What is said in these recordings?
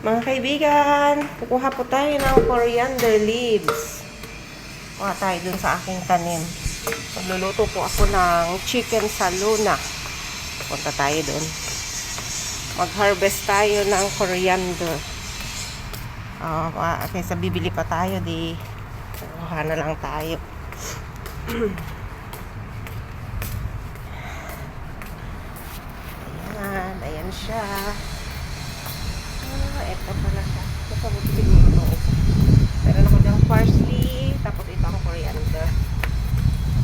Mga kaibigan, kukuha po tayo ng coriander leaves. Kuha tayo dun sa aking tanim. Magluluto po ako ng chicken sa Luna. Punta tayo dun. Mag-harvest tayo ng coriander. Kaysa bibili pa tayo, di kukuha na lang tayo. Ayan siya. Ito pala siya. Ito siguro itong isa. Meron ako dyang parsley. Tapos ito ang coriander.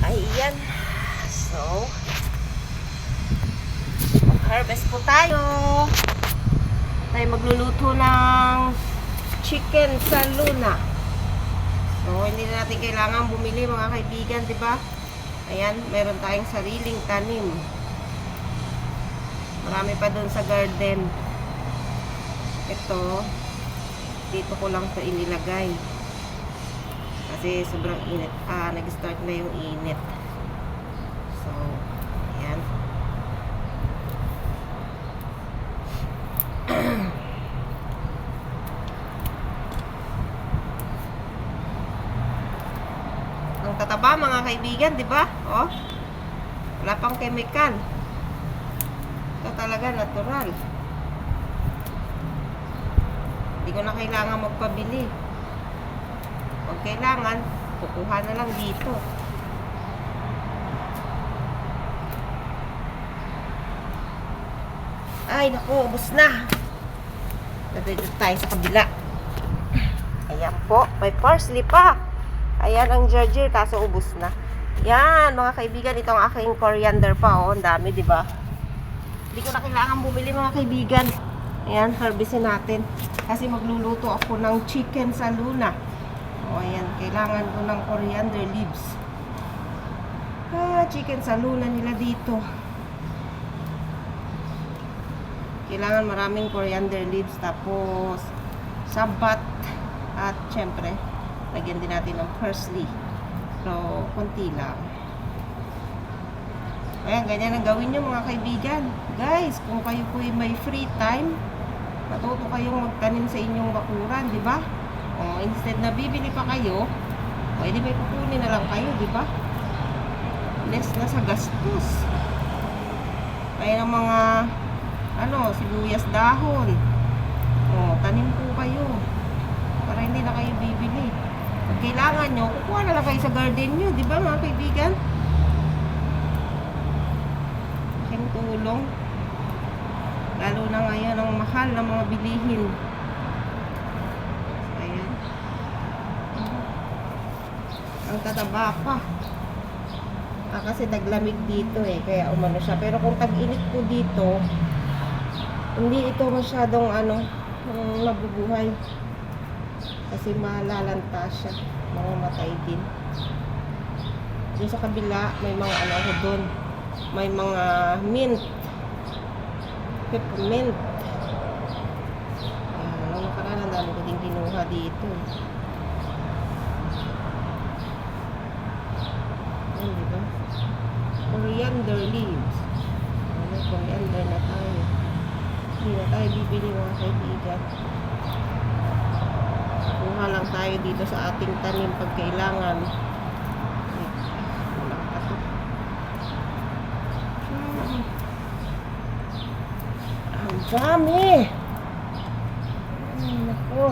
Ayan. So, mag-harvest po tayo. Tayo magluluto ng chicken sa Luna. So, hindi na natin kailangan bumili mga kaibigan, di ba? Ayan, meron tayong sariling tanim. Marami pa dun sa garden. Ito, dito ko lang ito inilagay. Kasi sobrang init. Nag-start na yung init. So, ayan. Ang tataba mga kaibigan, di ba? Oh, wala pang chemical. Ito talaga natural. Hindi ko na kailangan magpabili. Pag kailangan, kukuha na lang dito. Ay, naku, ubos na. Dito tayo sa kabila. Ayan po, may parsley pa. Ayan ang ginger, kaso ubos na. Yan, mga kaibigan, itong aking coriander pa. Oh, ang dami, di ba? Hindi ko na kailangan bumili, mga kaibigan. Ayan, harvestin natin. Kasi magluluto ako ng chicken sa Luna. O, ayan, kailangan ko ng coriander leaves. Chicken sa Luna nila dito. Kailangan maraming coriander leaves. Tapos, sabat. At, syempre, lagyan din natin ng parsley. So, konti lang. Ayan, ganyan ang gawin nyo mga kaibigan. Guys, kung kayo po may free time, matuto kayong magtanim sa inyong bakuran, di ba? O, instead na bibili pa kayo, pwede may kukunin na lang kayo, di ba? Less na sa gastos. Kaya ng mga, sibuyas dahon. O, tanim po kayo. Para hindi na kayo bibili. Pag kailangan nyo, kukuha na lang kayo sa garden nyo, di ba mga kaibigan? Aking tulong. Lalo na ngayon ang mahal ng mga bilihin. Ayan. Ang tataba pa. Kasi taglamig dito kaya umano siya. Pero kung tag-init po dito, hindi ito masyadong nabubuhay. Kasi malalanta siya. Mamamatay din. Doon sa kabila, may mga doon. May mga mint. Peppermint. Nung nakaraan, ang dami ko din kinuha dito. Ayan, diba? Coriander leaves. Coriander na tayo. Hindi na tayo bibili mga kaibigan. Kuha lang tayo dito sa ating tanim pag kailangan. Dami! Ay, naku.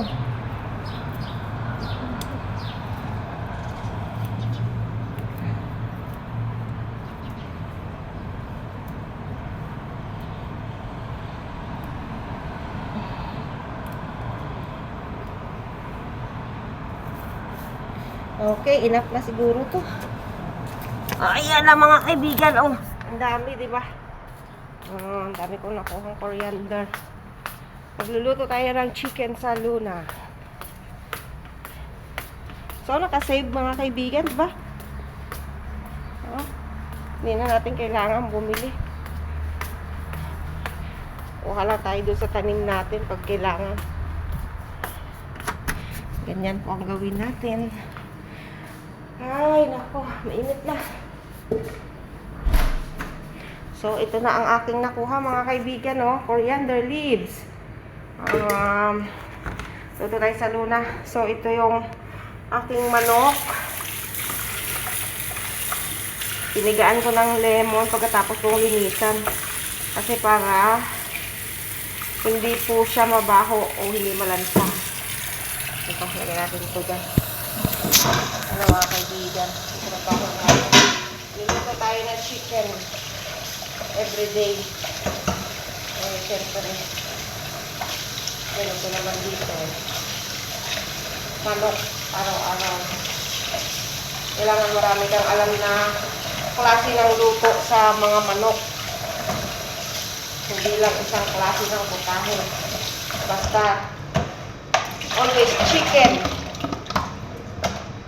Okay, enough na siguro to. Ayan na mga kaibigan. Oh, ang dami, di ba? Ang dami kong nakuha ng coriander. Magluluto tayo ng chicken sa Luna. So, nakasave mga kaibigan, diba? Hindi na natin kailangan bumili. Kuha lang tayo doon sa tanim natin pag kailangan. Ganyan po ang gawin natin. Ay, nako, mainit na. So, ito na ang aking nakuha mga kaibigan, coriander leaves. Luto tayo sa Luna. So, ito yung aking manok. Pinigaan ko ng lemon pagkatapos kong linisan. Kasi para hindi po siya mabaho o hindi malansa. Ito, lagyan natin ito dyan. Ano mga kaibigan? Ito na baho natin. Luluto tayo ng chicken everyday. Eh, syempre. Ganito naman dito. Manok, araw-araw. Kailangan marami kang alam na klase ng luto sa mga manok. Hindi lang isang klase ng putahe. Basta, always chicken.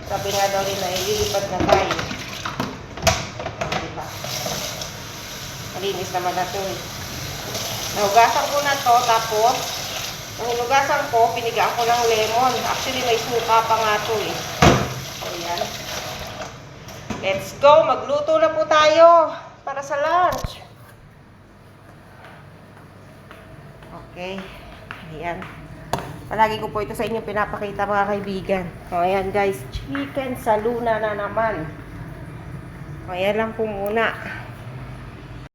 Sabi nga daw rin na ililipad na tayo. Diba? Malinis naman na ito eh. Nahugasan ko na to, tapos ang hinugasan ko, pinigaan ko ng lemon. Actually, may suka pa nga ito eh. So, yan. Let's go! Magluto na po tayo para sa lunch. Okay. Ayan. Palagi ko po ito sa inyo pinapakita mga kaibigan. O, ayan guys. Chicken sa Luna na naman. O, ayan lang po muna.